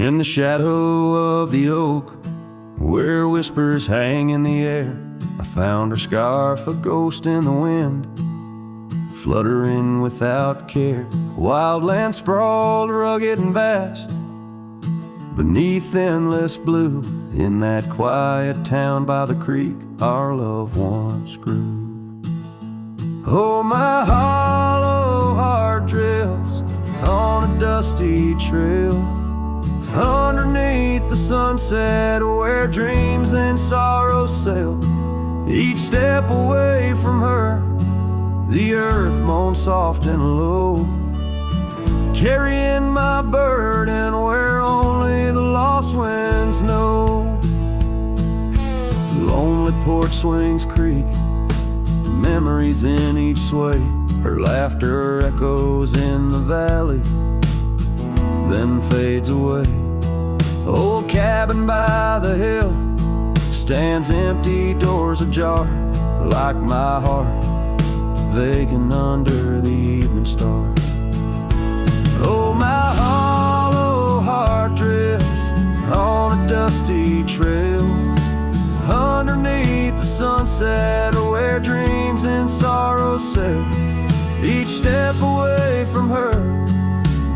In the shadow of the oak, where whispers hang in the air, I found her scarf, a ghost in the wind, fluttering without care. Wildland sprawled, rugged and vast, beneath endless blue. In that quiet town by the creek, our love once grew. Oh, my hollow heart drifts on a dusty trail, underneath the sunset where dreams and sorrows sail. Each step away from her, the earth moans soft and low, carrying my burden where only the lost winds know. Lonely porch swings creak, memories in each sway. Her laughter echoes in the valley, then fades away. Old cabin by the hill stands empty, doors ajar, like my heart vacant under the evening star. Oh, my hollow heart drifts on a dusty trail, underneath the sunset where dreams and sorrows sail. Each step away from her,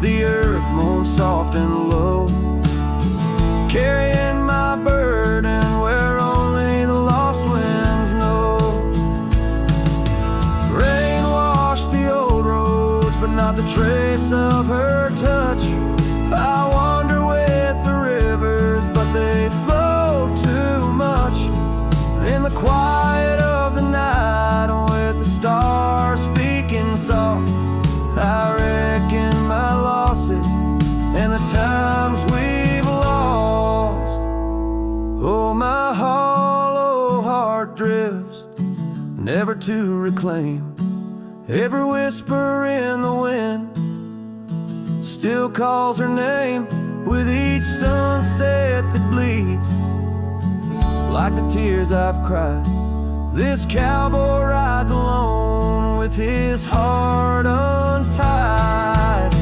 the earth moans soft and low, carrying my burden where only the lost winds know. Rain washed the old roads, but not the trace of her touch. I wander with the rivers, but they flow too much. In the quiet of the night, with the stars speaking soft, I reckon my losses and the times we've lost. Oh, my hollow heart drifts, never to reclaim. Every whisper in the wind still calls her name. With each sunset that bleeds like the tears I've cried, this cowboy rides alone with his heart untied.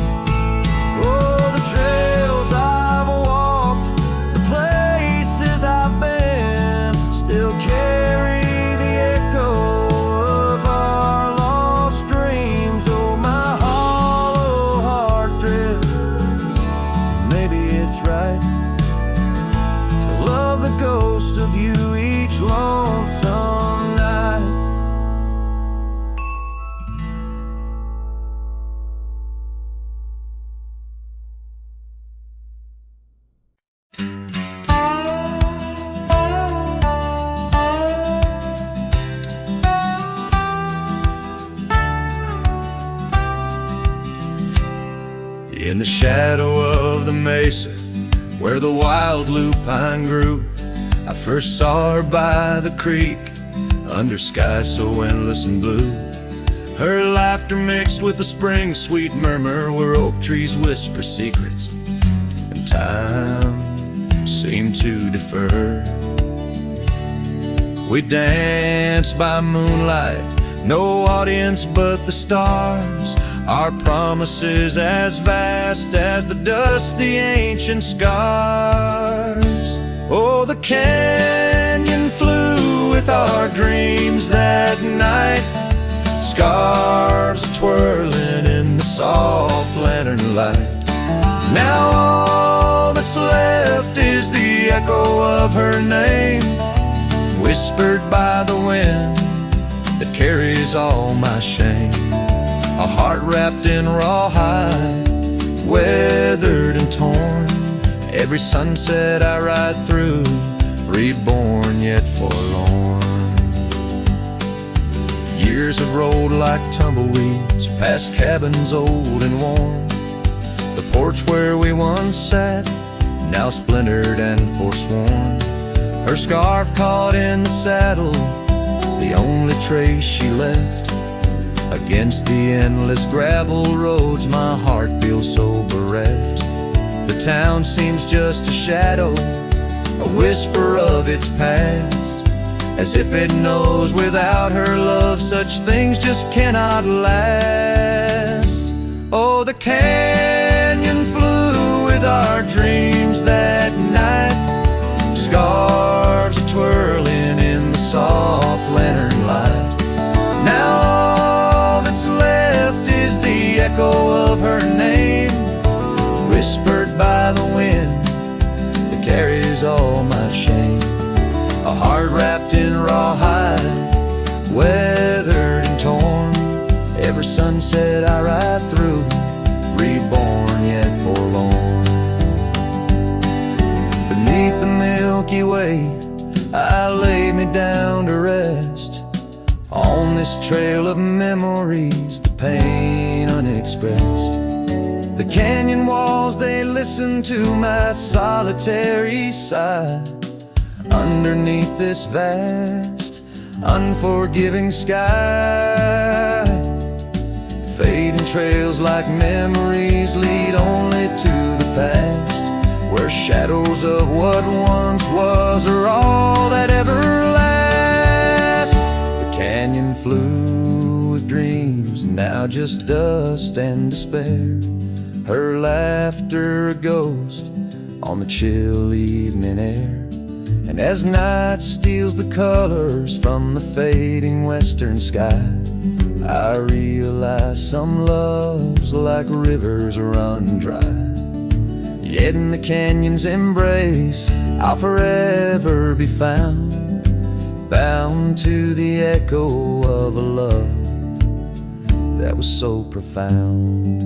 Oh, the trails I've walked, the places I've been, still carry the echo of our lost dreams. Oh, my hollow heart drifts, maybe it's right to love the ghost of you each lonesome night. In the shadow of the mesa where the wild lupine grew, I first saw her by the creek, under skies so endless and blue. Her laughter mixed with the spring's sweet murmur, where oak trees whisper secrets and time seemed to defer. We danced by moonlight, no audience but the stars, our promises as vast as the dusty ancient scars. Oh, the canyon flew with our dreams that night, scarves twirling in the soft lantern light. Now all that's left is the echo of her name, whispered by the wind that carries all my shame. A heart wrapped in rawhide, weathered and torn. Every sunset I ride through, reborn yet forlorn. Years have rolled like tumbleweeds past cabins old and worn. The porch where we once sat, now splintered and forsworn. Her scarf caught in the saddle, the only trace she left. Against the endless gravel roads, my heart feels so bereft. The town seems just a shadow, a whisper of its past, as if it knows without her love such things just cannot last. Oh, the canyon flew with our dreams echo of her name, whispered by the wind that carries all my shame. A heart wrapped in rawhide, weathered and torn. Every sunset I ride through, reborn yet forlorn. Beneath the Milky Way, I lay me down to rest. On this trail of memories, the pain unexpressed. The canyon walls, they listen to my solitary sigh. Underneath this vast, unforgiving sky, fading trails like memories lead only to the past, where shadows of what once was are all that ever lasts. The canyon flew with dreams, now just dust and despair. Her laughter a ghost on the chill evening air. And as night steals the colors from the fading western sky, I realize some loves like rivers run dry. Yet in the canyon's embrace, I'll forever be found, bound to the echo of a love that was so profound.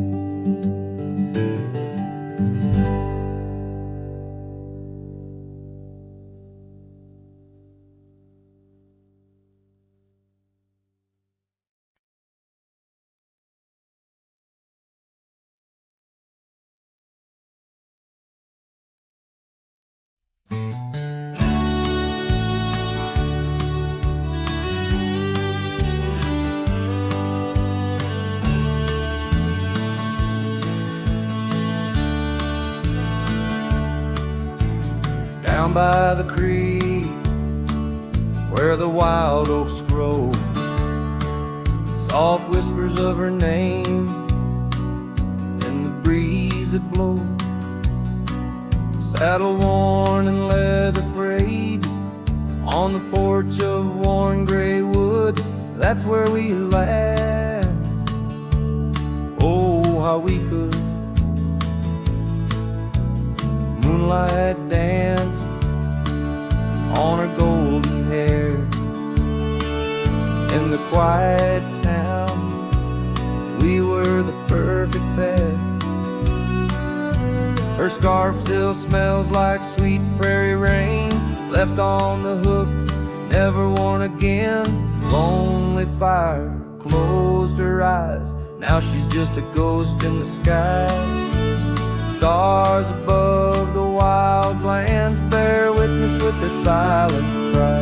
Down by the creek, where the wild oaks grow, soft whispers of her name in the breeze that blows. Saddle worn and leather frayed, on the porch of worn gray wood, that's where we laugh. Oh, how we could moonlight dance on her golden hair. In the quiet town, we were the perfect pair. Her scarf still smells like sweet prairie rain, left on the hook, never worn again. Lonely fire closed her eyes, now she's just a ghost in the sky. Stars above the wild lands bear witness with their silent cry.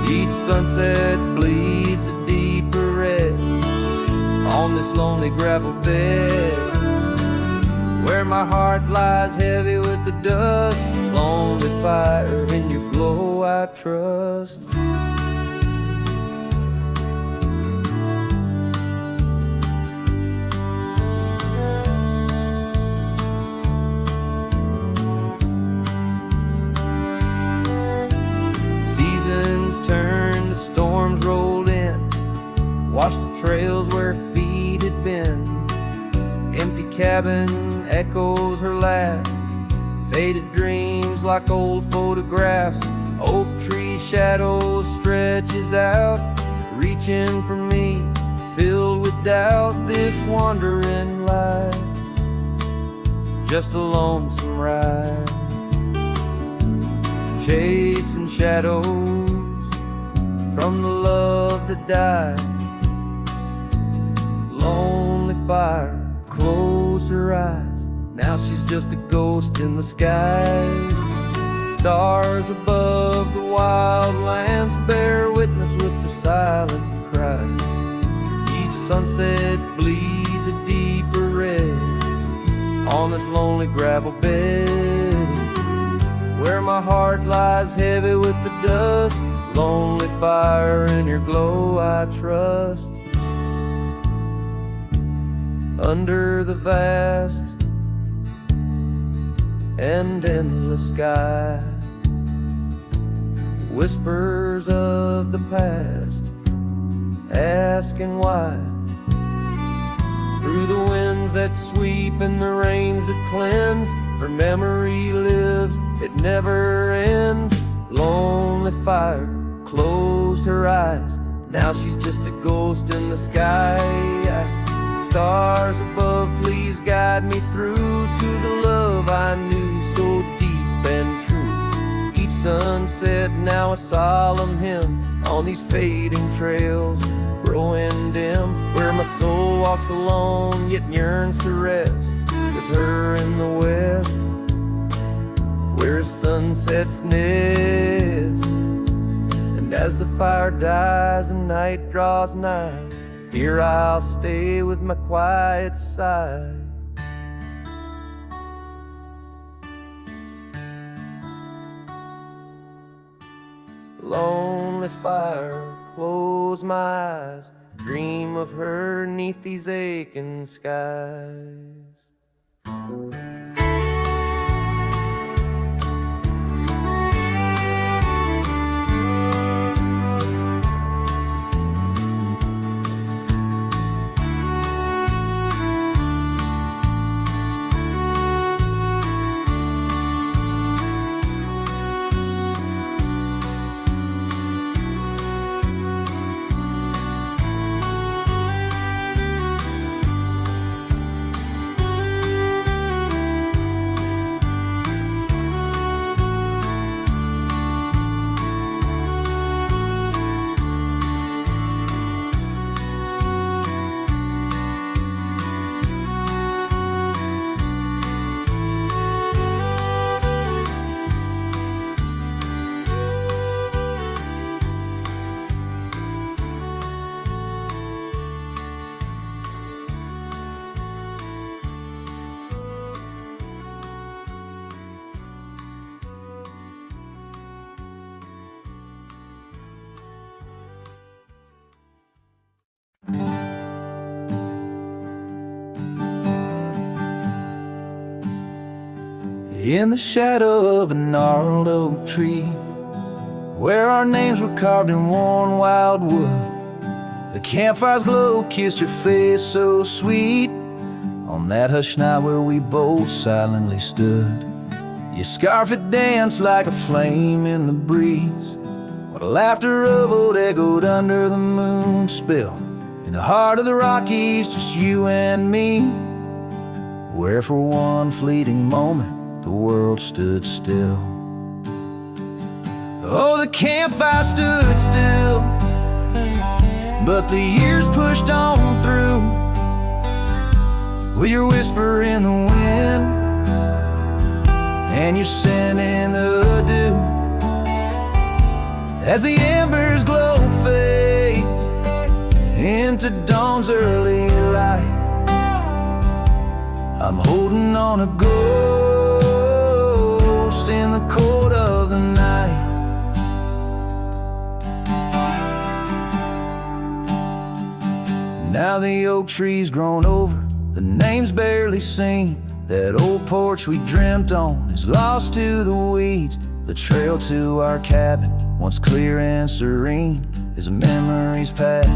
Each sunset bleeds a deeper red on this lonely gravel bed, where my heart lies heavy with the dust. Lonely fire, in your glow I trust. Watched the trails where feet had been. Empty cabin echoes her laugh. Faded dreams like old photographs. Oak tree shadows stretches out, reaching for me, filled with doubt. This wandering life, just a lonesome ride, chasing shadows from the love that died. Lonely fire closed her eyes, now she's just a ghost in the sky. Stars above the wild lands bear witness with their silent cries. Each sunset bleeds a deeper red on this lonely gravel bed, where my heart lies heavy with the dust. Lonely fire, in your glow I trust. Under the vast and endless sky, whispers of the past, asking why. Through the winds that sweep and the rains that cleanse, her memory lives, it never ends. Lonely fire closed her eyes, now she's just a ghost in the sky. Stars above, please guide me through to the love I knew so deep and true. Each sunset now a solemn hymn on these fading trails growing dim, where my soul walks alone yet yearns to rest with her in the west, where sunsets nest. And as the fire dies and night draws nigh, here I'll stay with my quiet sigh. Lonely fire, close my eyes, dream of her 'neath these aching skies. In the shadow of a gnarled oak tree, where our names were carved in worn wild wood, the campfire's glow kissed your face so sweet. On that hushed night where we both silently stood, your scarf had danced like a flame in the breeze, while the laughter of old echoed under the moon spell. In the heart of the Rockies, just you and me, where for one fleeting moment the world stood still. Oh, the campfire stood still, but the years pushed on through, with your whisper in the wind and your scent in the dew. As the embers glow fades into dawn's early light, I'm holding on a ghost in the cold of the night. Now the oak tree's grown over, the name's barely seen. That old porch we dreamt on is lost to the weeds. The trail to our cabin, once clear and serene, is a memory's path,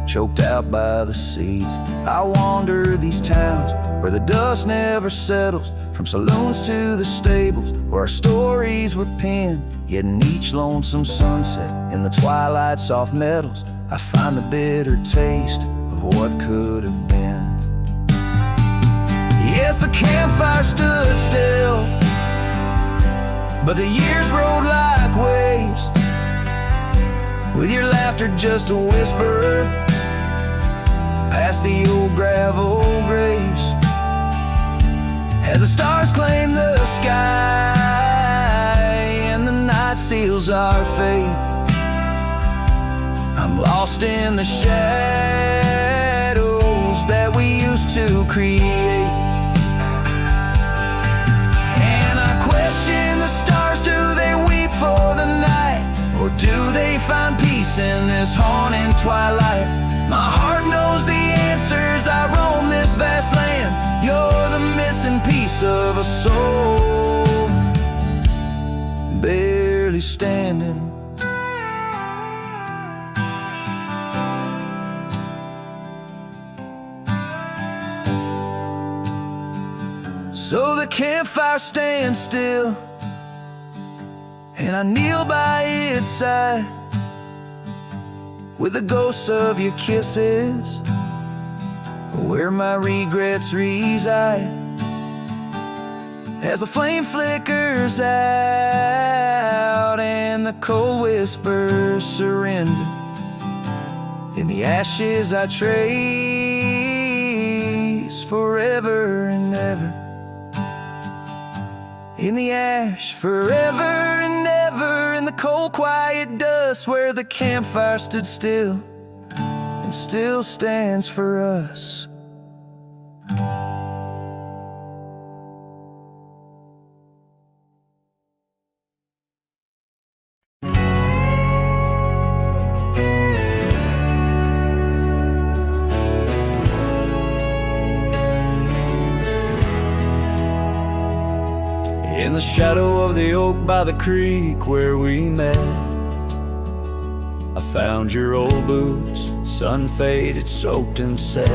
choked out by the seeds. I wander these towns where the dust never settles, from saloons to the stables where our stories were penned. Yet in each lonesome sunset, in the twilight's soft metals, I find the bitter taste of what could have been. Yes, the campfire stood still, but the years rolled like waves, with your laughter just a whisper past the old gravel graves. As the stars claim the sky and the night seals our fate, I'm lost in the shadows that we used to create. And I question the stars, do they weep for the night, or do they find peace in this haunting twilight? My heart knows the answers, I roam this vast land. You're the missing piece of a soul, barely standing. So the campfire stands still, and I kneel by its side, with the ghosts of your kisses where my regrets reside. As the flame flickers out and the cold whispers surrender, in the ashes I trace forever and ever. In the ash forever and ever, in the cold quiet dust where the campfire stood still and still stands for us. In the shadow of the oak by the creek where we met, I found your old boots, sun-faded, soaked and set.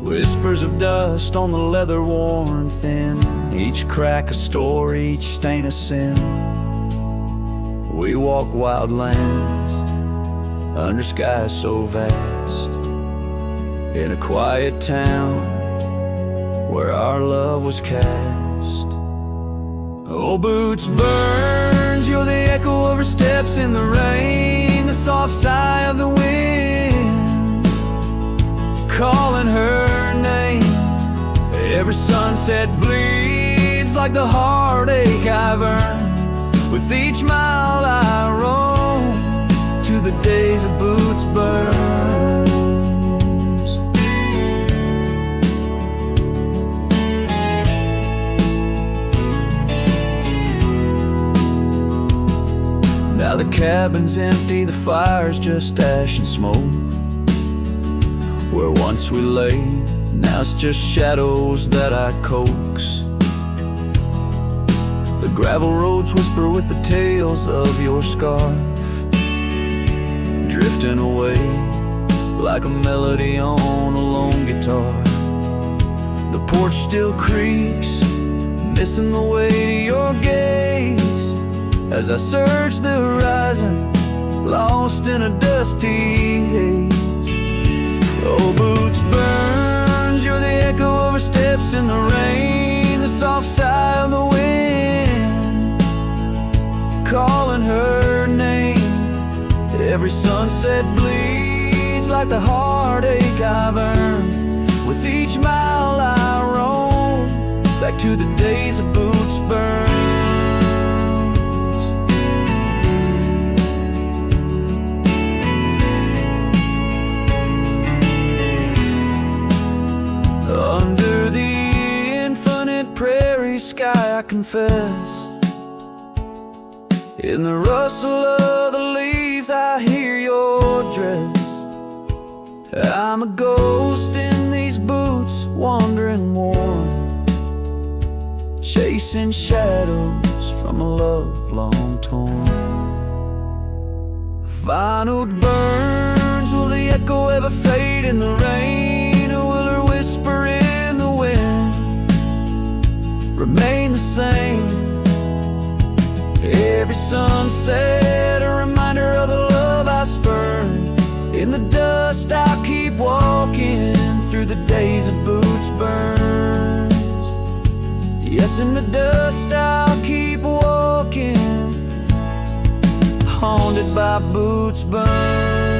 Whispers of dust on the leather worn thin, each crack a story, each stain a sin. We walk wild lands under skies so vast, in a quiet town where our love was cast. Old boots burns, you're the echo of her steps in the rain, the soft sigh of the wind calling her name. Every sunset bleeds like the heartache I've earned, with each mile I roam to the days of boots burn. Now the cabin's empty, the fire's just ash and smoke. Where once we lay, now it's just shadows that I coax. The gravel roads whisper with the tales of your scarf, drifting away like a melody on a lone guitar. The porch still creaks, missing the way to your gaze, as I search the horizon, lost in a dusty haze. Oh, boots burns, you're the echo of her steps in the rain, the soft sigh of the wind calling her name. Every sunset bleeds like the heartache I've earned, with each mile I roam back to the days of boots burn. Under the infinite prairie sky I confess, in the rustle of the leaves I hear your dress. I'm a ghost in these boots, wandering warm, chasing shadows from a love long torn. Final burns, will the echo ever fade in the rain, or will her whisper in the wind remain the same? Every sunset a reminder of the love I spurned. In the dust I'll keep walking through the days of boots burns. Yes, in the dust I'll keep walking, haunted by boots burns.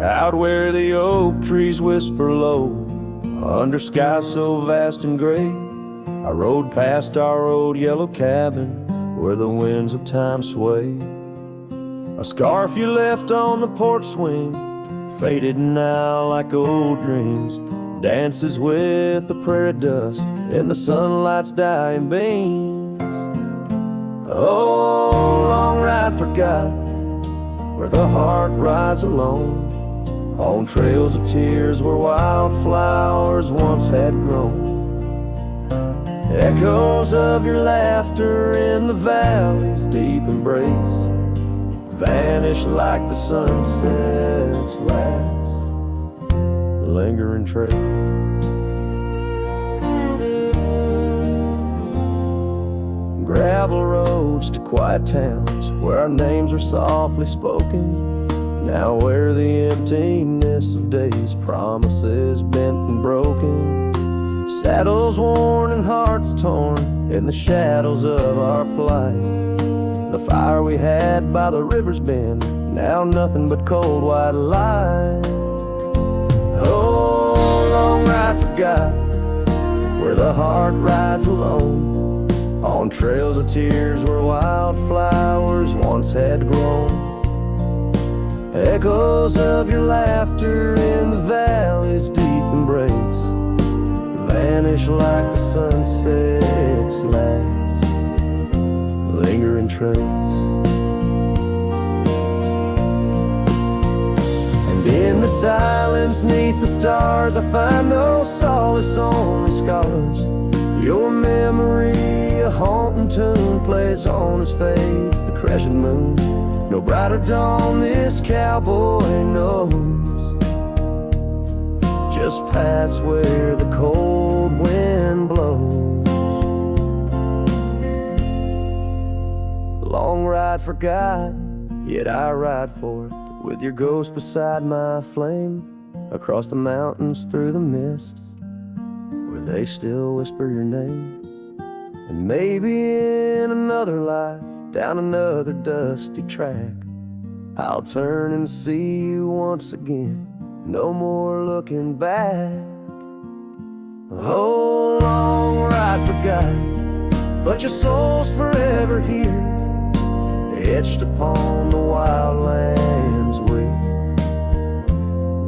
Out where the oak trees whisper low, under skies so vast and gray, I rode past our old yellow cabin where the winds of time sway. A scarf you left on the porch swing, faded now like old dreams, dances with the prairie dust and the sunlight's dying beams. Oh, long ride forgot where the heart rides alone, on trails of tears where wildflowers once had grown. Echoes of your laughter in the valley's deep embrace vanish like the sunset's last lingering trace. Gravel roads to quiet towns where our names are softly spoken, now where the emptiness of days, promises bent and broken, saddles worn and hearts torn in the shadows of our plight. The fire we had by the river's bend, now nothing but cold white light. Oh, long ride forgot where the heart rides alone, on trails of tears where wildflowers once had grown. Echoes of your laughter in the valley's deep embrace vanish like the sunset's last lingering trace. And in the silence neath the stars, I find no solace, only scars. Your memory, a haunting tune, plays on as fades the crescent moon. No brighter dawn this cowboy knows, just paths where the cold wind blows. The long ride forgot, yet I ride forth with your ghost beside my flame, across the mountains through the mists where they still whisper your name. And maybe in another life, down another dusty track, I'll turn and see you once again, no more looking back. Oh, long ride forgot, but your soul's forever here, etched upon the wild lands we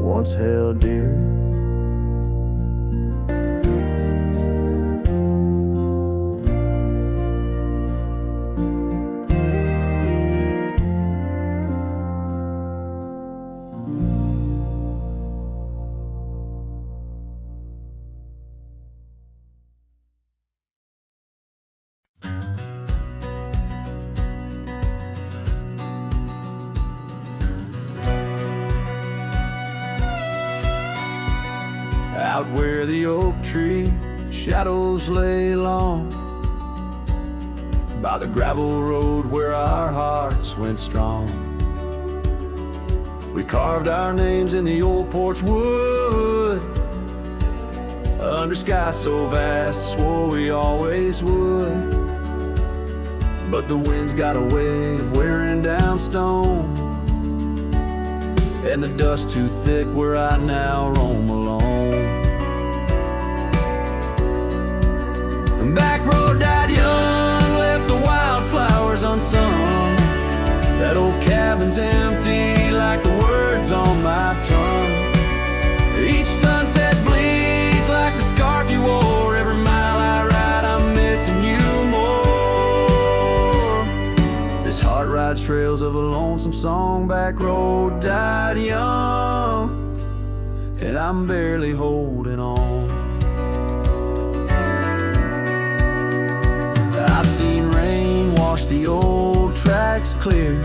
once held dear. Out where the oak tree shadows lay long, by the gravel road where our hearts went strong, we carved our names in the old porch wood, under sky so vast, swore we always would. But the wind's got a way of wearing down stone, and the dust too thick where I now roam alone. Back road died young, left the wildflowers unsung. That old cabin's empty like the words on my tongue. Each sunset bleeds like the scarf you wore. Every mile I ride, I'm missing you more. This heart rides trails of a lonesome song. Back road died young, and I'm barely holding on. I've seen rain wash the old tracks clear,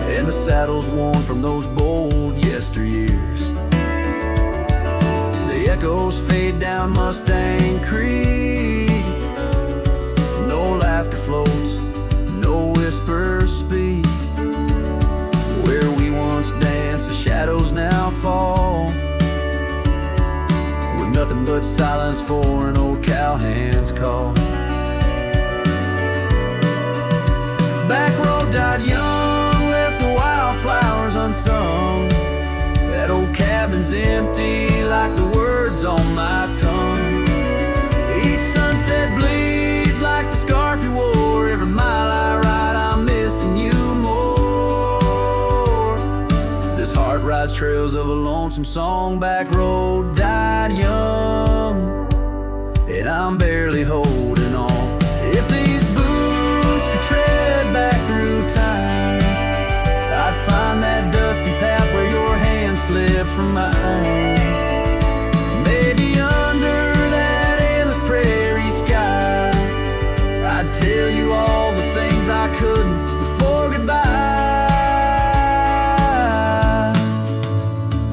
and the saddles worn from those bold yesteryears. The echoes fade down Mustang Creek. No laughter floats, no whispers speak. Where we once danced, the shadows now fall, with nothing but silence for an old cowhand's call. Back road died young, left the wildflowers unsung. That old cabin's empty like the words on my tongue. Each sunset bleeds like the scarf you wore. Every mile I ride, I'm missing you more. This heart rides trails of a lonesome song. Back road died young, and I'm barely holding on. If these boots to tell you all the things I couldn't before goodbye.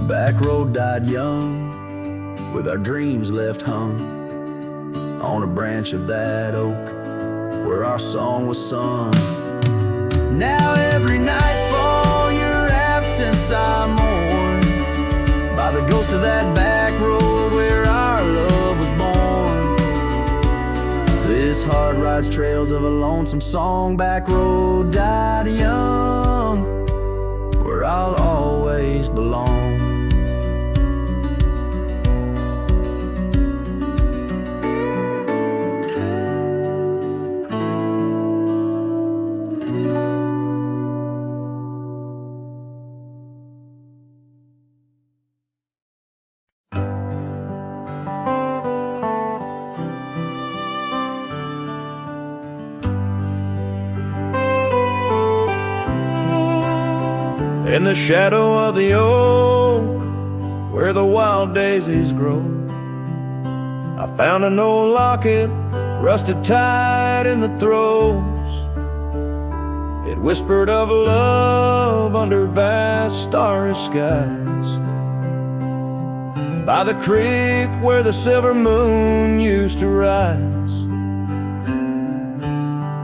Back road died young, with our dreams left hung on a branch of that oak where our song was sung. Now every nightfall your absence I mourn, by the ghost of that back road where our love was born. This heart rides trails of a lonesome song. Back road died young, where I'll always belong. In the shadow of the oak, where the wild daisies grow, I found an old locket, rusted tight in the throes. It whispered of love under vast starry skies, by the creek where the silver moon used to rise.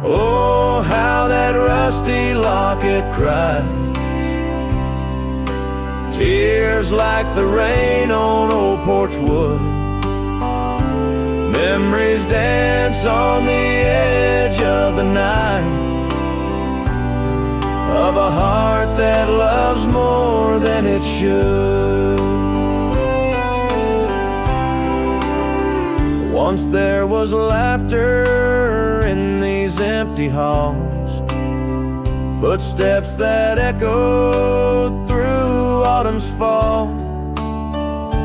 Oh, how that rusty locket cries, tears like the rain on old porch wood. Memories dance on the edge of the night, of a heart that loves more than it should. Once there was laughter in these empty halls, footsteps that echoed through autumn's fall.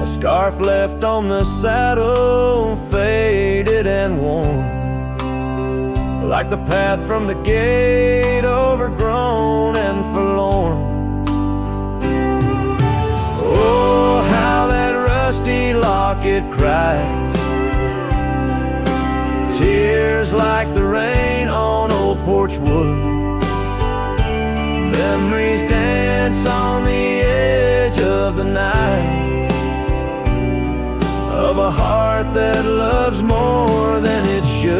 A scarf left on the saddle, faded and worn, like the path from the gate, overgrown and forlorn. Oh, how that rusty locket cries, tears like the rain on old porch wood. Memories dance on the edge of the night, of a heart that loves more than it should.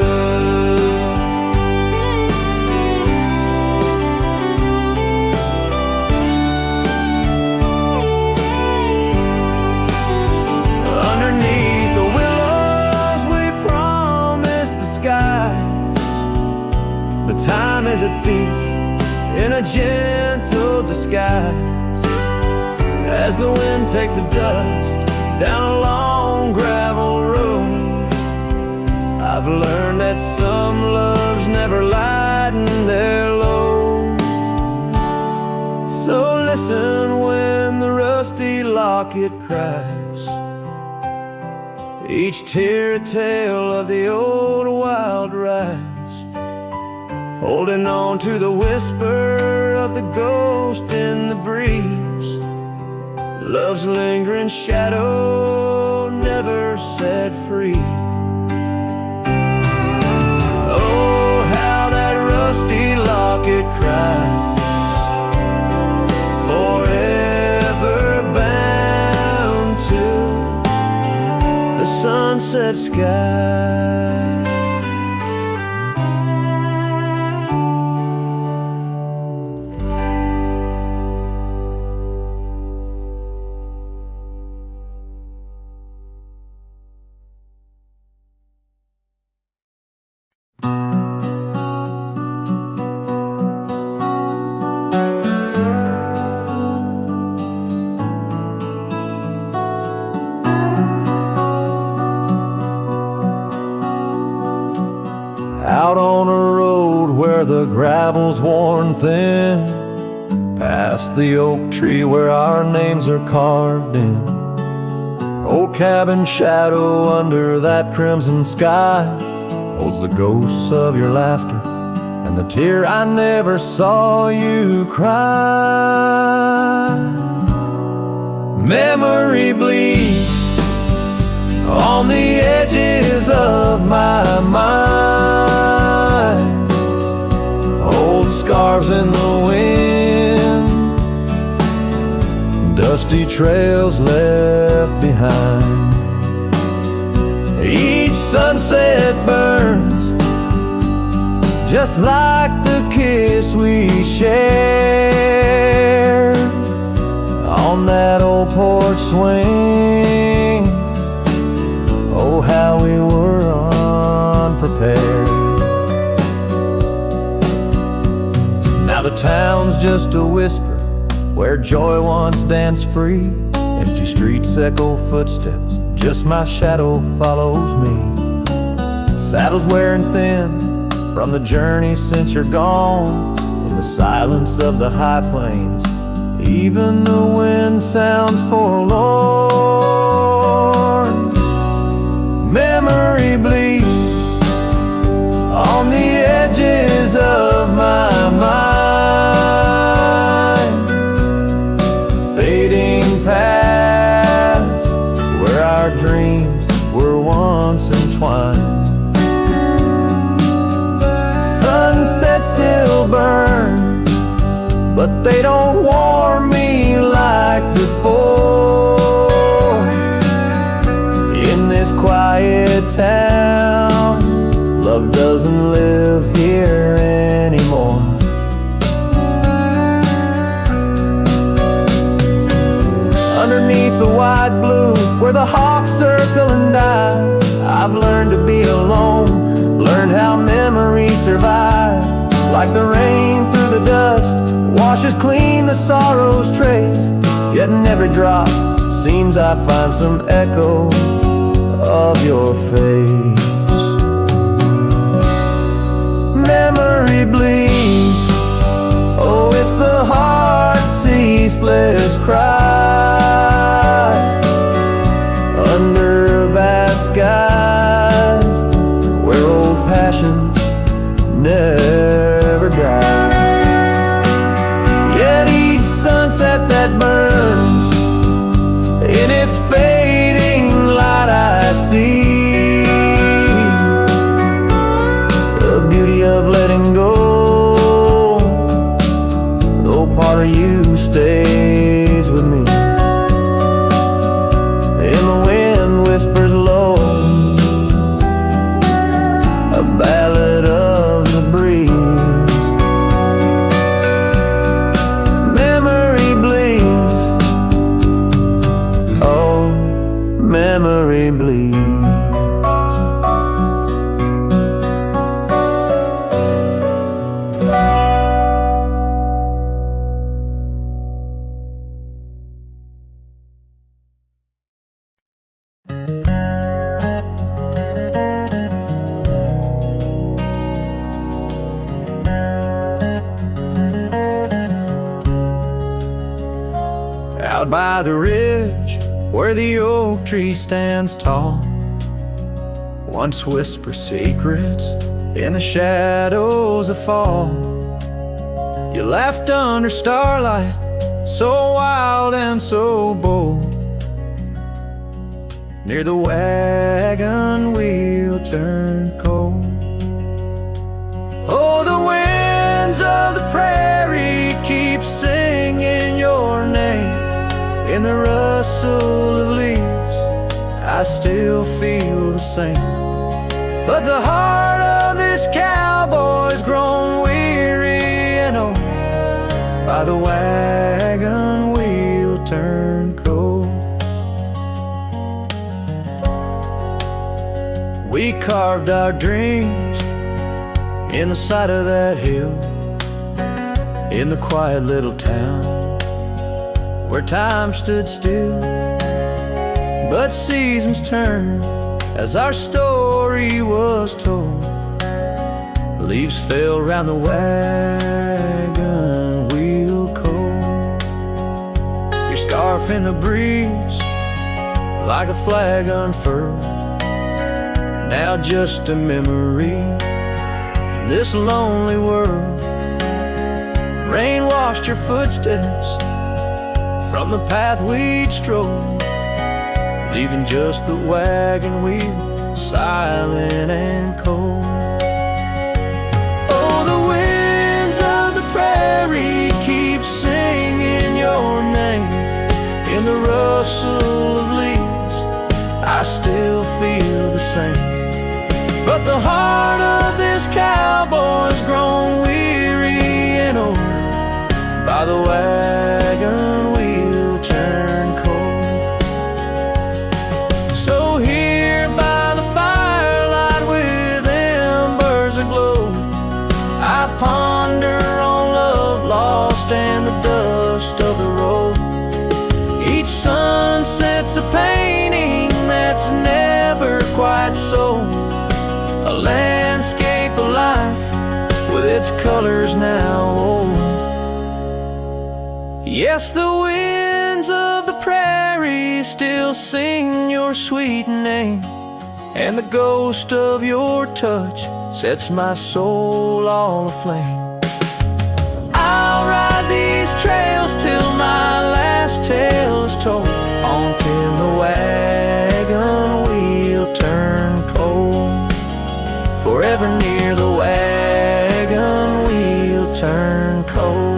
Underneath the willows we promised the sky, but time is a thief in a gentle disguise. As the wind takes the dust down a long gravel road, I've learned that some loves never lighten their load. So listen when the rusty locket cries, each tear a tale of the old wild ride, holding on to the whisper of the ghost in the breeze. Love's lingering shadow never set free. Oh, how that rusty locket cries, forever bound to the sunset sky. Out on a road where the gravel's worn thin, past the oak tree where our names are carved in. Old cabin shadow under that crimson sky holds the ghosts of your laughter and the tear I never saw you cry. Memory bleeds on the edges of my mind, trails left behind. Each sunset burns just like the kiss we shared on that old porch swing. Oh, how we were unprepared. Now the town's just a whisper where joy once danced free. Empty streets echo footsteps, just my shadow follows me. Saddles wearing thin from the journey since you're gone. In the silence of the high plains, even the wind sounds forlorn. Memory bleeds on the edges of my mind, fading past where our dreams were once entwined. Sunsets still burn, but they don't warm me like before. In this quiet town, love doesn't live here anymore. Underneath the wide blue, where the hawks circle and die, I've learned to be alone, learned how memories survive. Like the rain through the dust, washes clean the sorrow's trace. Yet in every drop, seems I find some echo of your face. Memory bleeds, oh, it's the heart's ceaseless cry. Under vast skies, where old passions never die. Yet each sunset that burns, in its fading light I see the beauty of letting go, though part of you stays with me. And the wind whispers low, a ballad of the breeze. Memory bleeds, oh, memory bleeds. Out by the ridge where the oak tree stands tall, once whisper secrets in the shadows of fall. You laughed under starlight, so wild and so bold. Near the wagon wheel turned cold. Oh, the winds of the prairie keep singing your name. In the rustle of leaves, I still feel the same. But the heart of this cowboy's grown weary and old by the wagon wheel turned cold. We carved our dreams in the side of that hill, in the quiet little town where time stood still. But seasons turned as our story was told. Leaves fell round the wagon wheel cold. Your scarf in the breeze like a flag unfurled, now just a memory in this lonely world. Rain washed your footsteps from the path we'd strolled, leaving just the wagon wheel silent and cold. Oh, the winds of the prairie keep singing your name in the rustle of leaves, I still feel the same. But the heart of this cowboy's grown weary and old by the wagon wheel turned cold. So here by the firelight with embers aglow, I ponder on love lost and the dust of the road. Each sunset's a painting that's never quite sold, a landscape of life with its colors now old. Yes, the winds of the prairie still sing your sweet name, and the ghost of your touch sets my soul all aflame. I'll ride these trails till my last tale is told, until the wagon wheel turn cold. Forever near the wagon wheel turn cold.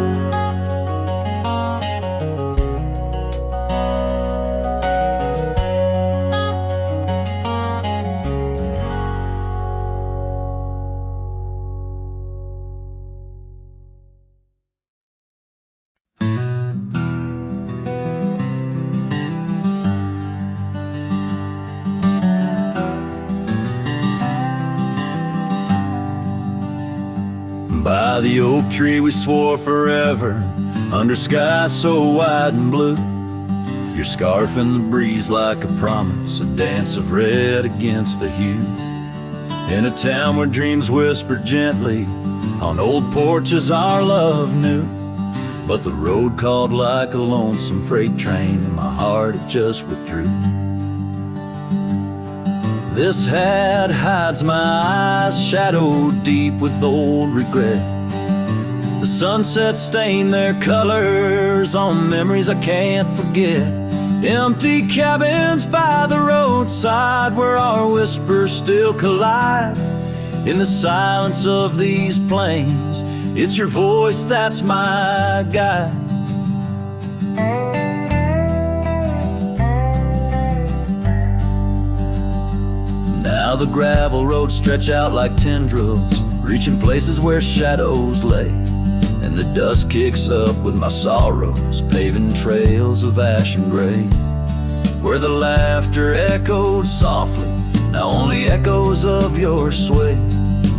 By the oak tree we swore forever, under skies so wide and blue. Your scarf in the breeze like a promise, a dance of red against the hue. In a town where dreams whisper gently, on old porches our love knew. But the road called like a lonesome freight train, and my heart it just withdrew. This hat hides my eyes, shadowed deep with old regret. The sunset stained their colors on memories I can't forget. Empty cabins by the roadside where our whispers still collide. In the silence of these plains, it's your voice that's my guide. Now the gravel roads stretch out like tendrils, reaching places where shadows lay. And the dust kicks up with my sorrows, paving trails of ash and gray. Where the laughter echoed softly, now only echoes of your sway.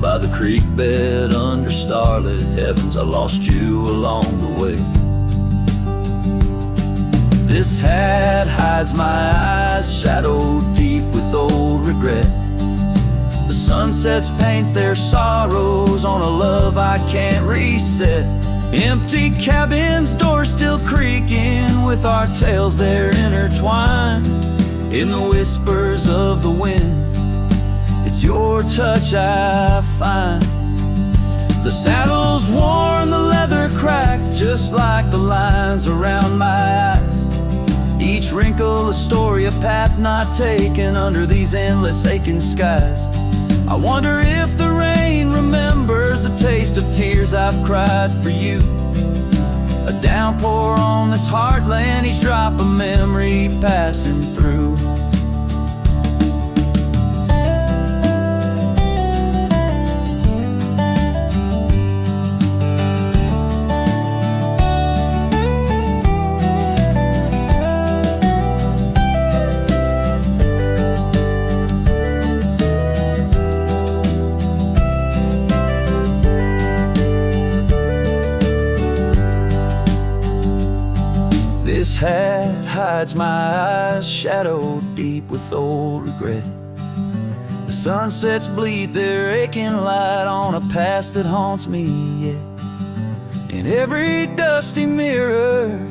By the creek bed under starlit heavens, I lost you along the way. This hat hides my eyes, shadowed deep with old regret. The sunsets paint their sorrows on a love I can't reset. Empty cabins, doors still creaking with our tales there intertwined. In the whispers of the wind, it's your touch I find. The saddle's worn, the leather cracked, just like the lines around my eyes. Each wrinkle a story, a path not taken under these endless aching skies. I wonder if the rain remembers the taste of tears I've cried for you. A downpour on this heartland, each drop a memory passing through. This hat hides my eyes, shadowed deep with old regret. The sunsets bleed their aching light on a past that haunts me yet. In every dusty mirror,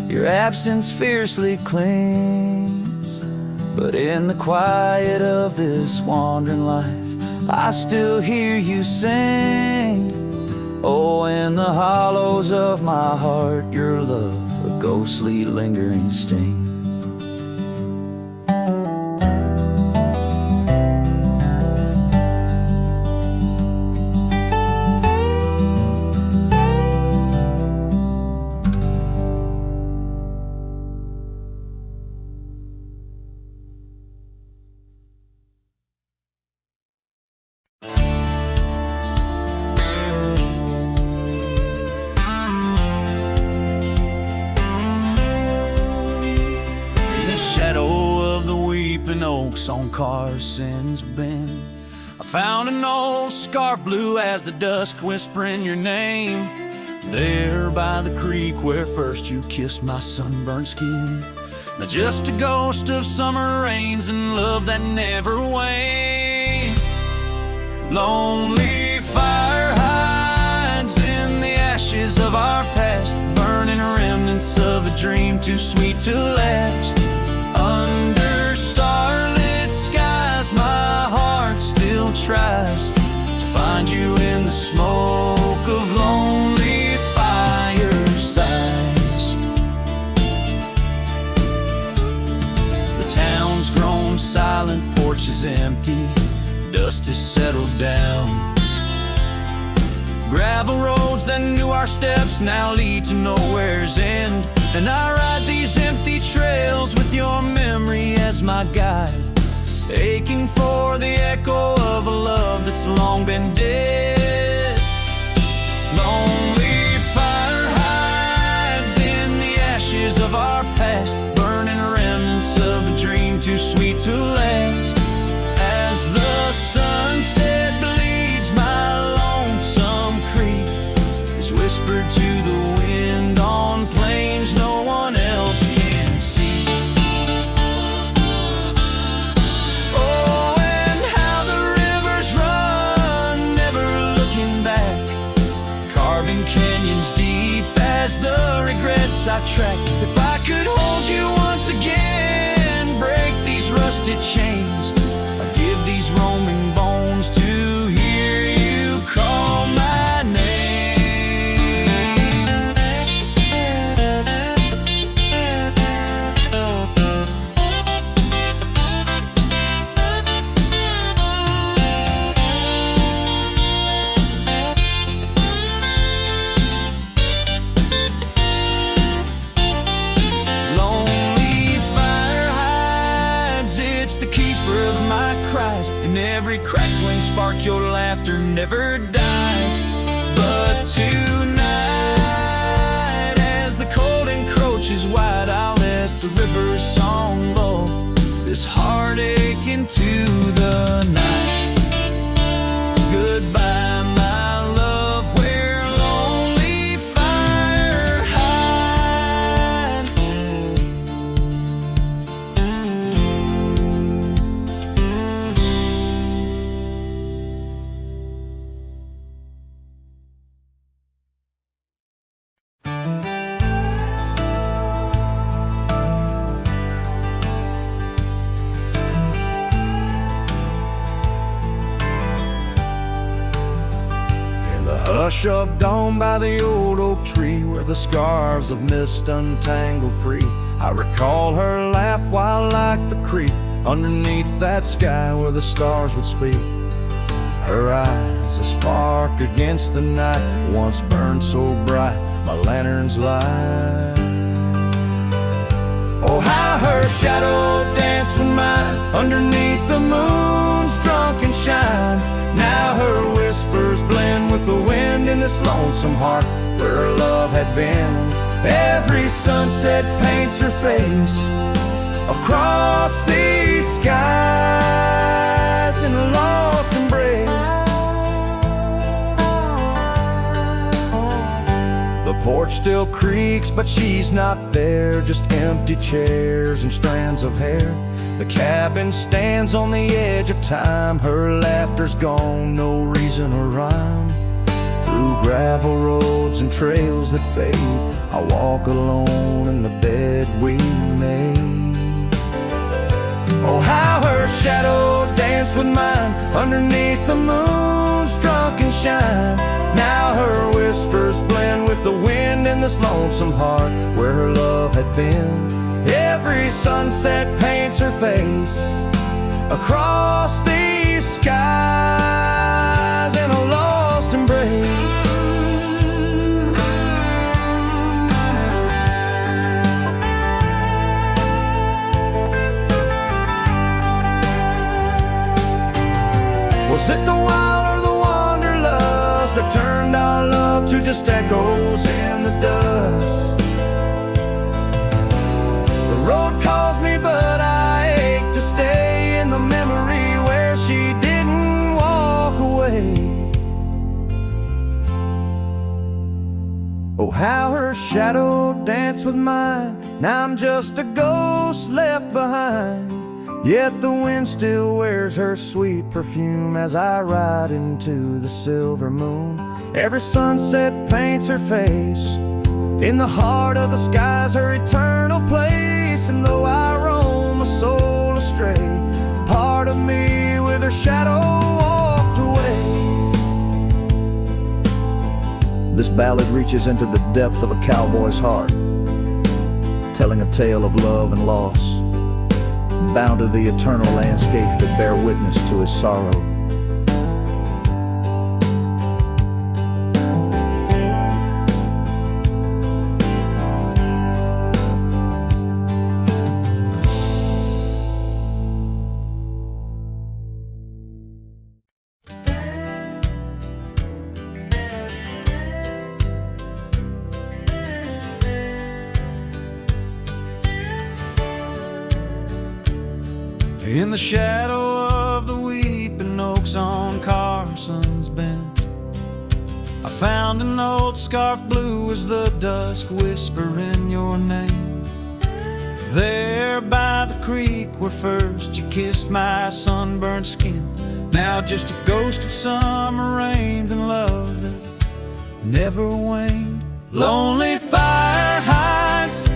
your absence fiercely clings. But in the quiet of this wandering life, I still hear you sing. Oh, in the hollows of my heart, your love, a ghostly lingering sting. spokes on cars since been. I found an old scarf blue as the dusk whispering your name, there by the creek where first you kissed my sunburned skin. Now just a ghost of summer rains and love that never waned. Lonely fire hides in the ashes of our past, burning remnants of a dream too sweet to last. Under starlit skies my heart still tries to find you in the smoke of lonely firesides. The town's grown silent, porch is empty, dust has settled down. Gravel roads that knew our steps now lead to nowhere's end, and I ride these empty trails with your memory as my guide, aching for the echo of a love that's long been dead. Lonely fire hides in the ashes of our past, burning remnants of a dream too sweet to last. As the sunset bleeds, my lonesome creek is whispered to the wind on plains no one else can see. Oh, and how the rivers run, never looking back, carving canyons deep as the regrets I track. If I could hold you once again, break these rusted chains, I'd give these roaming bones to hear you call my name. Lonely fire hides, it's the keeper of my cries. In every crackling spark your laughter never dies. But tonight, as the cold encroaches wide, I'll let the river's song lull this heartache into the night. Goodbye, my love, where lonely fire hide. In the hush of dawn by the old oak tree, where the scarves of mist untangle free, I recall her laugh while like the creek, underneath that sky where the stars would speak. Her eyes, a spark against the night, once burned so bright, my lantern's light. Oh, how her shadow danced with mine, underneath the moon's drunken shine. Now her whispers blend with the wind in this lonesome heart where her love had been. Every sunset paints her face across these skies in a lost embrace. The porch still creaks, but she's not there, just empty chairs and strands of hair. The cabin stands on the edge of time, her laughter's gone, no reason or rhyme. Through gravel roads and trails that fade, I walk alone in the bed we made. Oh, how her shadow danced with mine, underneath the moon's drunken shine. Now her whispers blend with the wind in this lonesome heart where her love had been. Every sunset paints her face across these skies in a lost embrace. Was it the wild or the wanderlust that turned our love to just echoes in the dust? The road calls me, but I ache to stay in Oh, how her shadow danced with mine. Now I'm just a ghost left behind, yet the wind still wears her sweet perfume as I ride into the silver moon. Every sunset paints her face, in the heart of the sky's her eternal place. And though I roam a soul astray, part of me with her shadow walked away. This ballad reaches into the depth of a cowboy's heart, telling a tale of love and loss, bound to the eternal landscapes that bear witness to his sorrow. In the shadow of the weeping oaks on Carson's Bend, I found an old scarf blue as the dusk whispering your name. There by the creek where first you kissed my sunburned skin, now just a ghost of summer rains and love that never waned. Lonely fire hides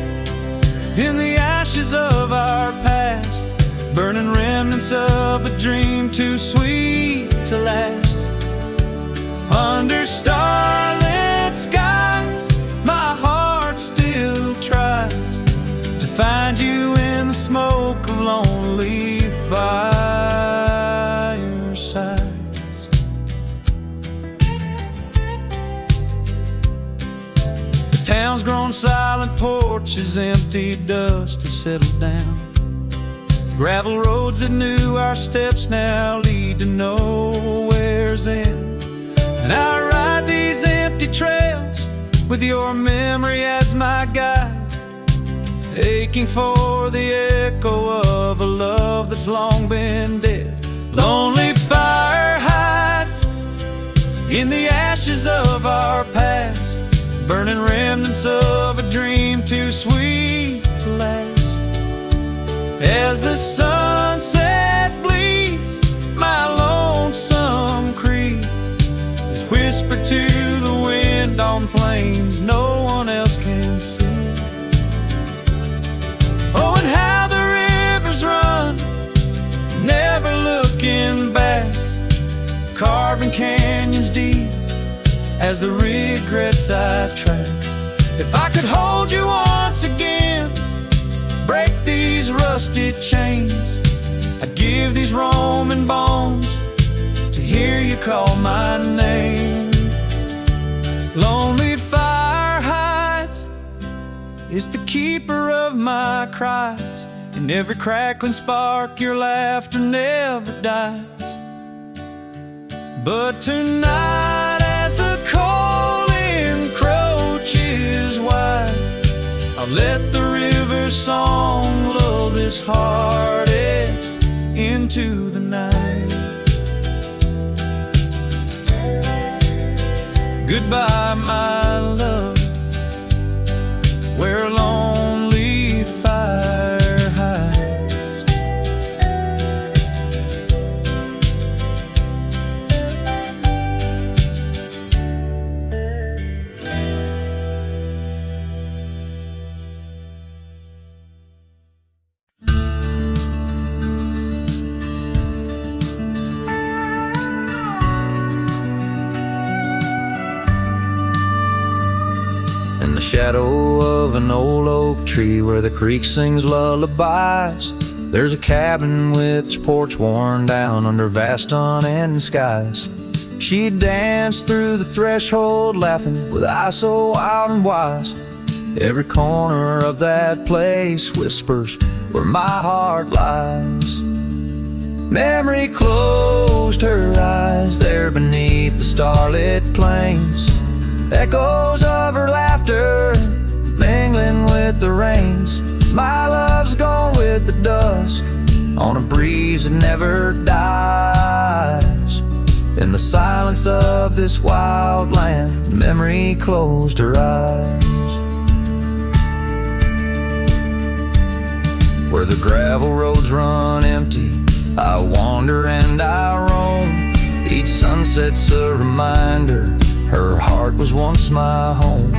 in the ashes of our past, burning remnants of a dream too sweet to last. Under starlit skies, my heart still tries to find you in the smoke of lonely firesides. The town's grown silent, porches empty, dust has settled down. Gravel roads that knew our steps now lead to nowhere's end. And I ride these empty trails with your memory as my guide, aching for the echo of a love that's long been dead. Lonely fire hides in the ashes of our past, burning remnants of a dream too sweet to last. As the sunset bleeds, my lonesome creed is whispered to the wind on plains no one else can see. Oh, and how the rivers run, never looking back, carving canyons deep as the regrets I've tracked. If I could hold you once again, break these rusted chains, I'd give these Roman bones to hear you call my name. Lonely fire hides is the keeper of my cries. In every crackling spark your laughter never dies. But tonight as the cold encroaches wide, I'll let the river's song lull this heartache into the night. Goodbye, my love, where a lonely fire hides. In the shadow of an old oak tree where the creek sings lullabies, there's a cabin with its porch worn down under vast unending skies. She danced through the threshold laughing with eyes so wild and wise. Every corner of that place whispers where my heart lies. Memory closed her eyes there beneath the starlit plains. Echoes of her laughter mingling with the rains. My love's gone with the dusk on a breeze that never dies. In In the silence of this wild land, memory closed her eyes. Where the gravel roads run empty, I wander and I roam. Each sunset's a reminder her heart was once my home.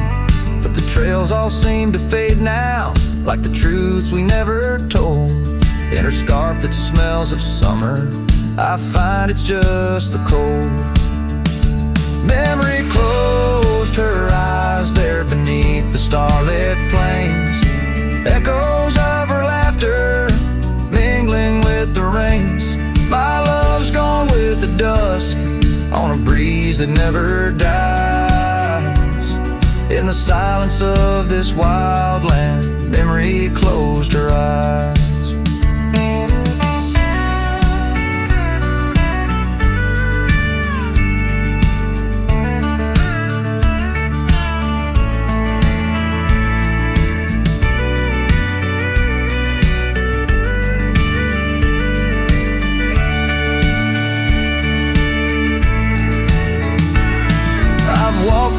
But the trails all seem to fade now, like the truths we never told. In her scarf that smells of summer, I find it's just the cold. Memory closed her eyes there beneath the starlit plains. Echoes of her laughter mingling with the rains. My love's gone with the dusk on a breeze that never dies. In the silence of this wild land, memory closed her eyes.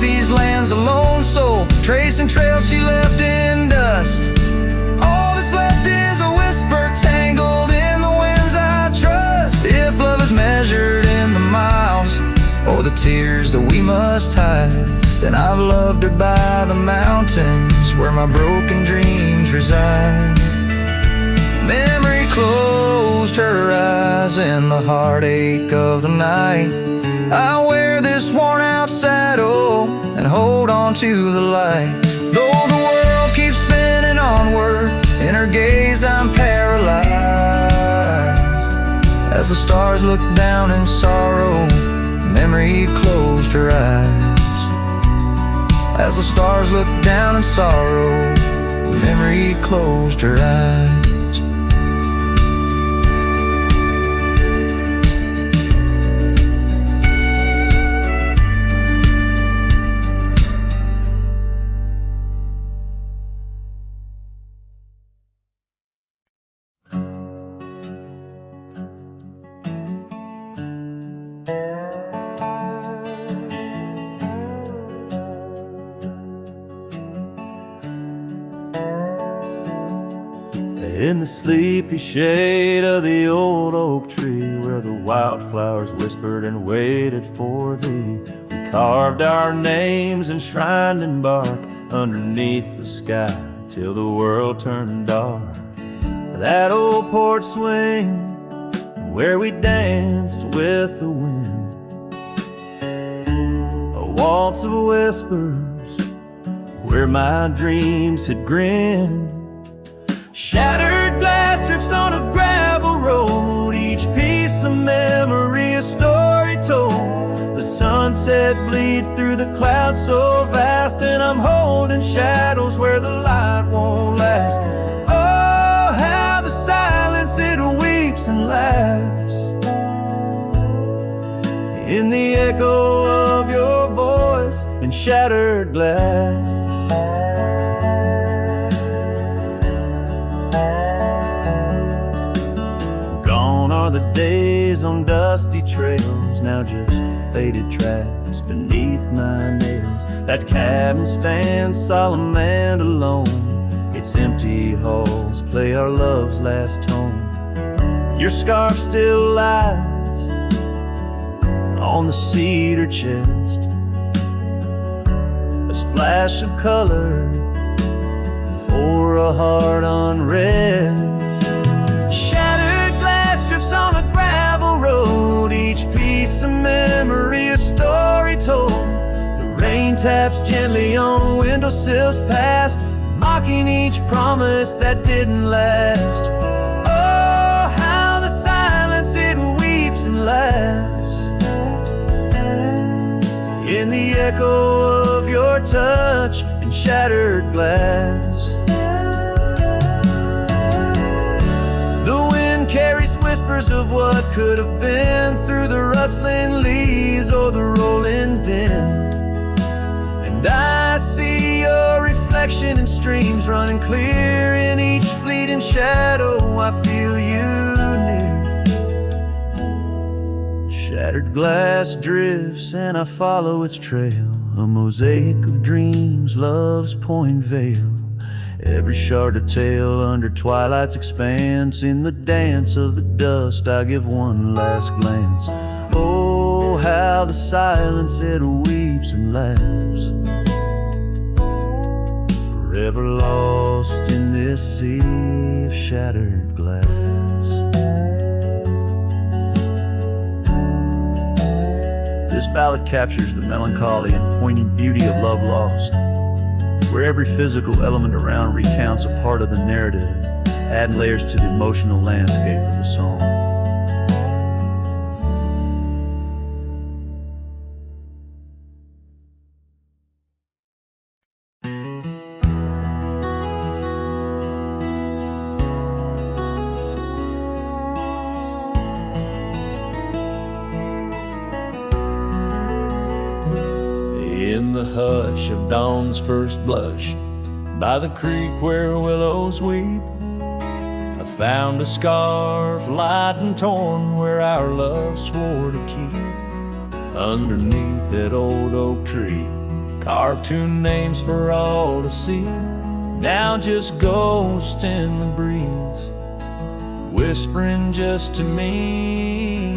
These lands a lone soul, tracing trails she left in dust. All that's left is a whisper tangled in the winds I trust. If love is measured in the miles or the tears that we must hide, then I've loved her by the mountains where my broken dreams reside. Memory closed her eyes in the heartache of the night. I wear this worn out saddle and hold on to the light. Though the world keeps spinning onward, in her gaze I'm paralyzed. As the stars look down in sorrow, memory closed her eyes. As the stars look down in sorrow, memory closed her eyes. In the sleepy shade of the old oak tree, where the wildflowers whispered and waited for thee, we carved our names enshrined in bark underneath the sky till the world turned dark. That old porch swing where we danced with the wind, a waltz of whispers where my dreams had grinned. Shattered glass drifts on a gravel road, each piece of memory a story told. The sunset bleeds through the clouds so vast, and I'm holding shadows where the light won't last. Oh, how the silence it weeps and laughs in the echo of your voice and shattered glass. The days on dusty trails, now just faded tracks beneath my nails. That cabin stands solemn and alone, its empty halls play our love's last tone. Your scarf still lies on the cedar chest, a splash of color for a heart unrest. On a gravel road, each piece of memory a story told. The rain taps gently on windowsills past, mocking each promise that didn't last. Oh, how the silence it weeps and laughs in the echo of your touch and shattered glass. Carries whispers of what could have been through the rustling leaves or the rolling din. And I see your reflection in streams running clear. In each fleeting shadow I feel you near. Shattered glass drifts and I follow its trail, a mosaic of dreams, love's point veil. Every shard a tale under twilight's expanse. In the dance of the dust I give one last glance. Oh, how the silence it weeps and laughs, forever lost in this sea of shattered glass. This ballad captures the melancholy and poignant beauty of love lost, where every physical element around recounts a part of the narrative, adding layers to the emotional landscape of the song. In the hush of dawn's first blush, by the creek where willows weep, I found a scarf light and torn where our love swore to keep. Underneath that old oak tree, carved two names for all to see, now just ghost in the breeze, whispering just to me.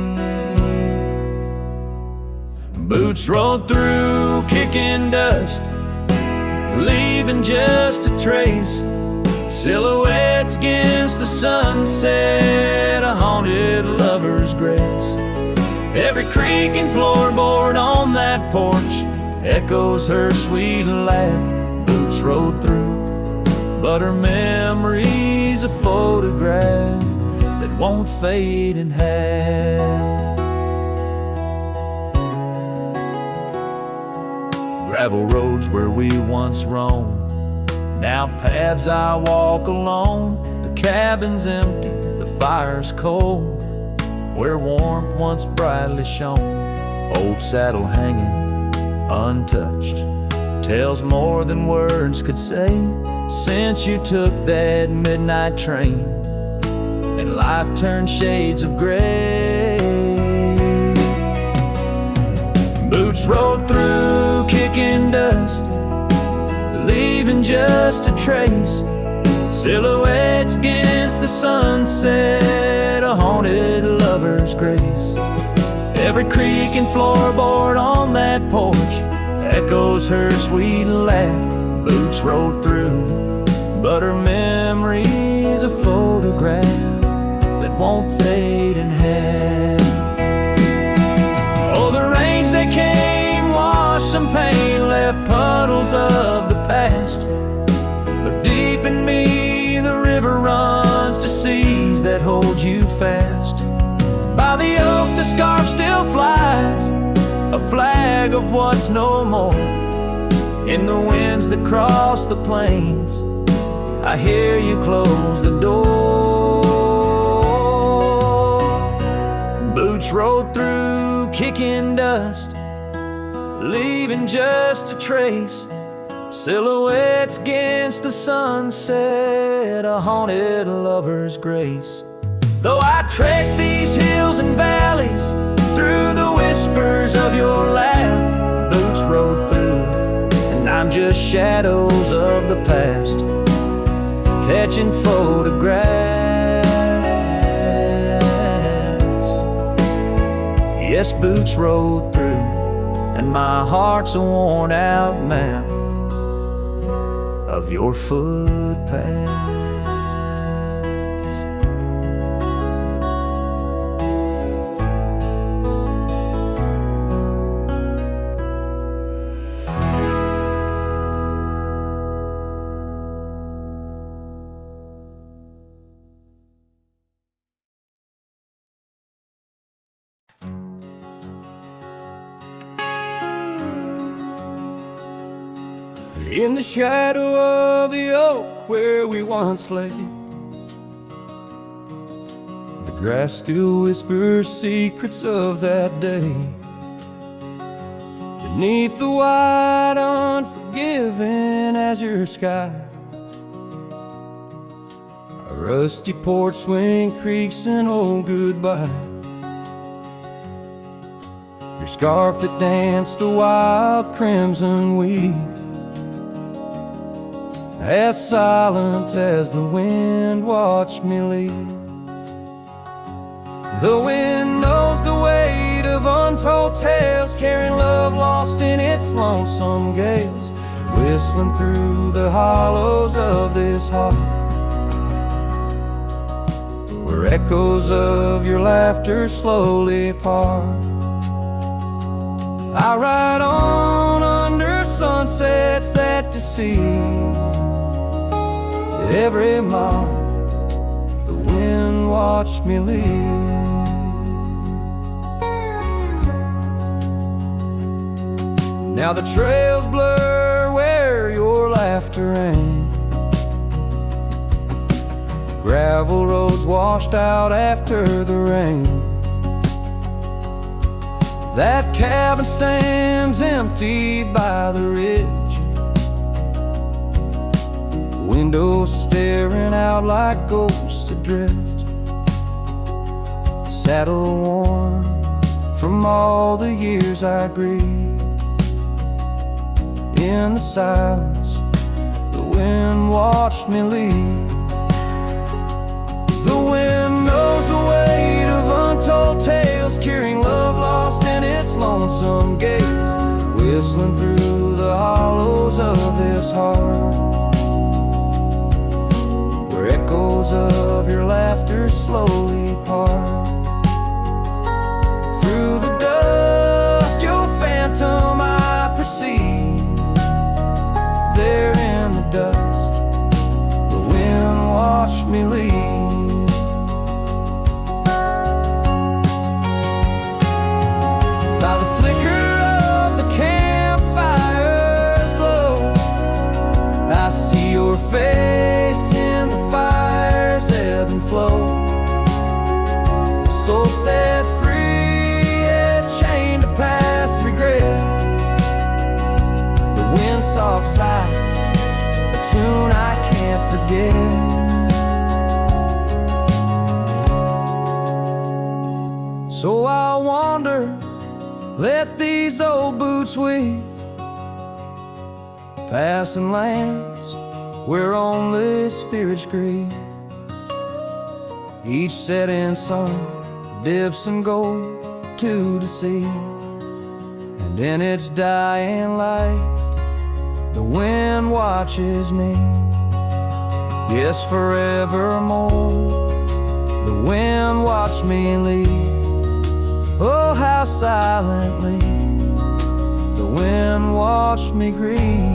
Boots rolled through, kicking dust, leaving just a trace. Silhouettes against the sunset, a haunted lover's grace. Every creaking floorboard on that porch echoes her sweet laugh. Boots rolled through, but her memory's a photograph that won't fade in half. Gravel roads where we once roamed, now paths I walk alone. The cabin's empty, the fire's cold, where warmth once brightly shone. Old saddle hanging untouched tells more than words could say. Since you took that midnight train and life turned shades of gray, boots rolled through, kicking dust, leaving just a trace. Silhouettes against the sunset, a haunted lover's grace. Every creaking floorboard on that porch echoes her sweet laugh. Boots rolled through, but her memory's a photograph that won't fade in half. Oh, the rains that came washed some pain, left puddles of the past. But deep in me the river runs to seas that hold you fast. By the oak the scarf still flies, a flag of what's no more. In the winds that cross the plains, I hear you close the door. Boots rolled through, kicking dust, leaving just a trace. Silhouettes against the sunset, a haunted lover's grace. Though I trek these hills and valleys through the whispers of your laugh, boots rolled through, and I'm just shadows of the past, catching photographs. Yes, boots rolled through, and my heart's a worn out map of your footpath. In the shadow of the oak where we once lay, the grass still whispers secrets of that day. Beneath the wide, unforgiving azure sky, a rusty porch swing creaks an old goodbye. scarf it danced a wild crimson weave, as silent as the wind watched me leave. The wind knows the weight of untold tales, carrying love lost in its lonesome gales, whistling through the hollows of this heart, where echoes of your laughter slowly part. I ride on under sunsets that deceive. Every mile the wind watched me leave. Now the trails blur where your laughter aimed, gravel roads washed out after the rain. That cabin stands empty by the ridge, windows staring out like ghosts adrift, saddle worn from all the years I grieved. In the silence, the wind watched me leave. The wind knows the weight of untold tales, carrying love lost in its lonesome gaze, whistling through the hollows of this heart, where echoes of your laughter slowly part. Through the dust, your phantom I perceive. There in the dust, the wind watched me leave. By the flicker of the campfire's glow, I see your face in the fire's ebb and flow. A soul set free, yet chained to past regret. The wind soft sigh, a tune I can't forget. So I wander, let these old boots weave, passing lands where only spirits grieve. Each setting sun dips in gold to deceive, and in its dying light the wind watches me. Yes, forevermore the wind watched me leave. Oh, how silently the wind watched me grieve.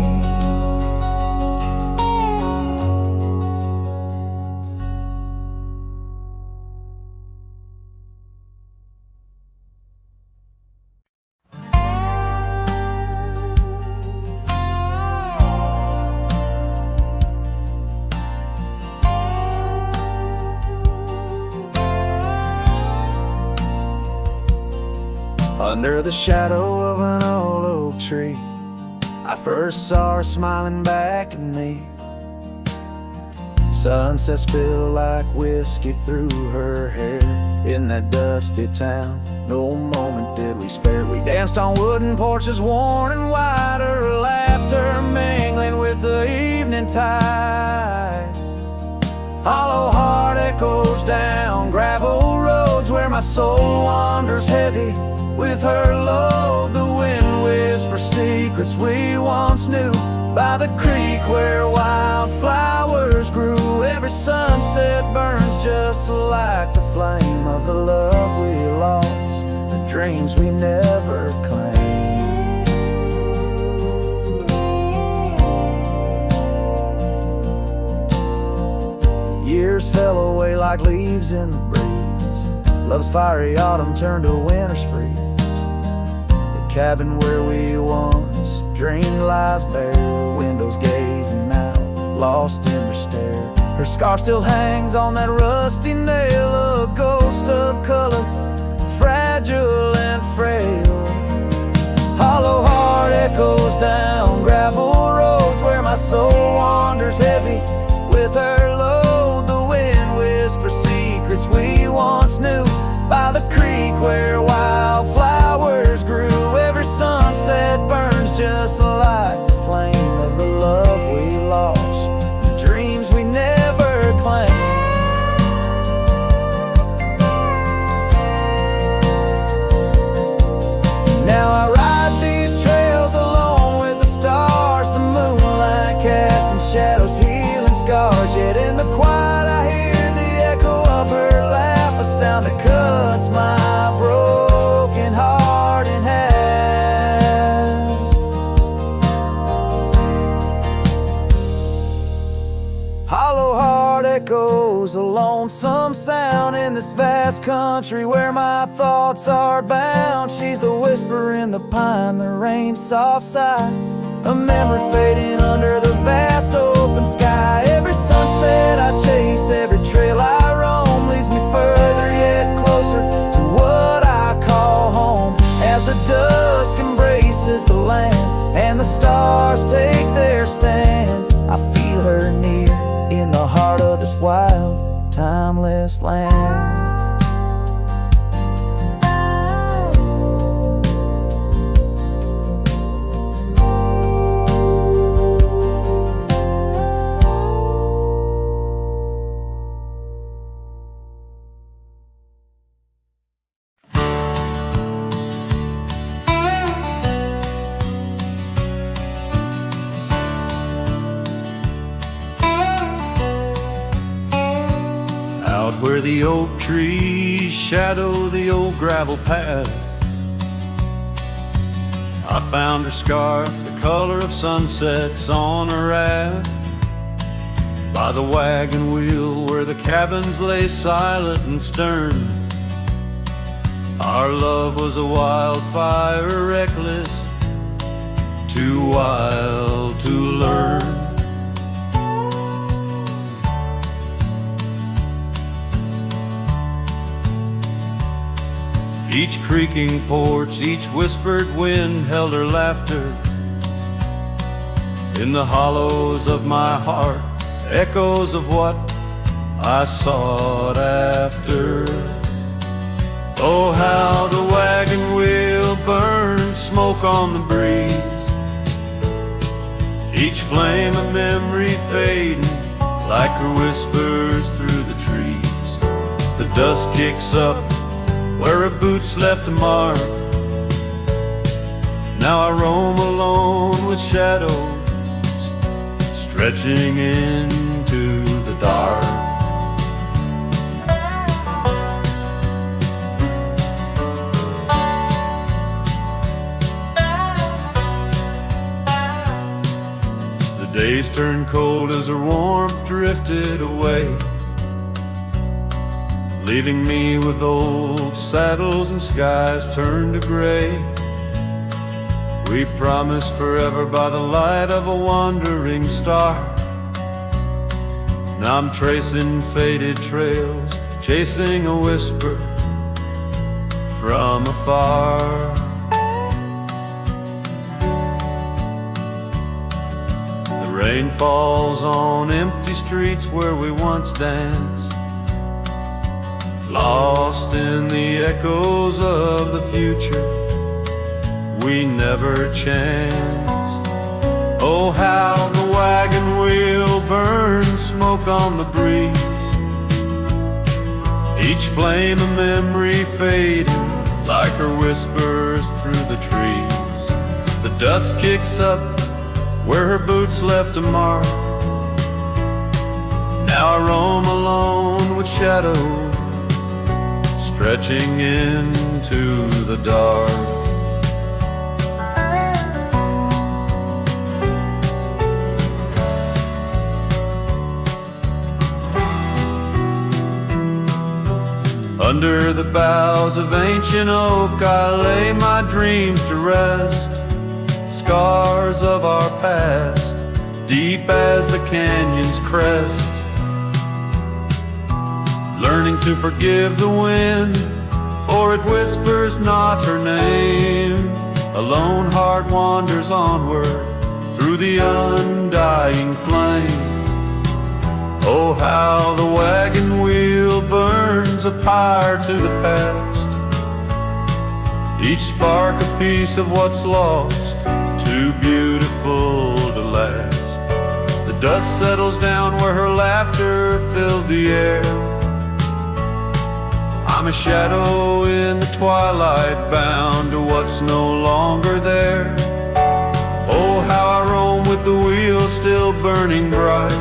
Under the shadow of an old oak tree, I first saw her smiling back at me. Sunset spilled like whiskey through her hair. In that dusty town, no moment did we spare. We danced on wooden porches worn and wide, her laughter mingling with the evening tide. Hollow heart echoes down gravel roads where my soul wanders heavy with her load. The wind whispers secrets we once knew by the creek where wildflowers grew. Every sunset burns just like the flame of the love we lost, the dreams we never claimed. Years fell away like leaves in the breeze. Love's fiery autumn turned to winter's freeze. Cabin where we once dreamed lies bare, windows gazing out, lost in their stare. Her scarf still hangs on that rusty nail, a ghost of color, fragile and frail. Hollow heart echoes down gravel roads where my soul wanders heavy with her load. The wind whispers secrets we once knew by the creek where wildflowers grew. this vast country where my thoughts are bound. She's the whisper in the pine, the rain's soft sigh, a memory fading under the vast open sky. Every sunset I chase, every trail I roam leads me further yet closer to what I call home. As the dusk embraces the land and the stars take their stand, I feel her near in the heart of this wild, timeless land. Where the oak trees shadow the old gravel path, I found her scarf, the color of sunsets on a raft. By the wagon wheel where the cabins lay silent and stern, our love was a wildfire, reckless, too wild to learn. Each creaking porch, each whispered wind held her laughter. In the hollows of my heart, echoes of what I sought after. Oh, how the wagon wheel burned smoke on the breeze, each flame a memory fading like her whispers through the trees. The dust kicks up where her boots left a mark. Now I roam alone with shadows stretching into the dark. The days turned cold as her warmth drifted away, leaving me with old saddles and skies turned to gray. We promised forever by the light of a wandering star. Now I'm tracing faded trails, chasing a whisper from afar. The rain falls on empty streets where we once danced, lost in the echoes of the future we never chanced. Oh, how the wagon wheel burns smoke on the breeze, each flame a memory fading like her whispers through the trees. The dust kicks up where her boots left a mark. Now I roam alone with shadows stretching into the dark. Under the boughs of ancient oak I lay my dreams to rest, scars of our past, deep as the canyon's crest. Learning to forgive the wind, for it whispers not her name. A lone heart wanders onward through the undying flame. Oh, how the wagon wheel burns a pyre to the past, each spark a piece of what's lost, too beautiful to last. The dust settles down where her laughter filled the air. I'm a shadow in the twilight, bound to what's no longer there. Oh, how I roam with the wheel still burning bright,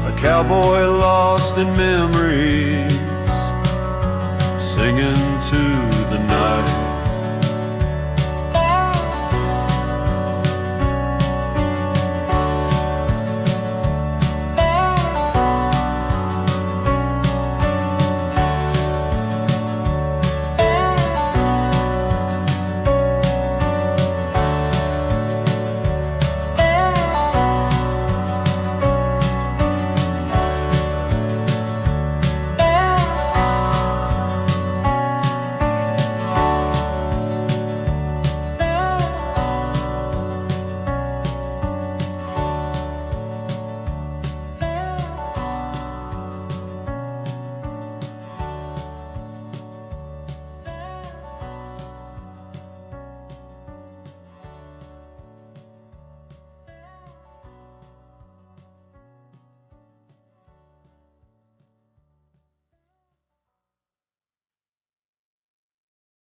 a cowboy lost in memories, singing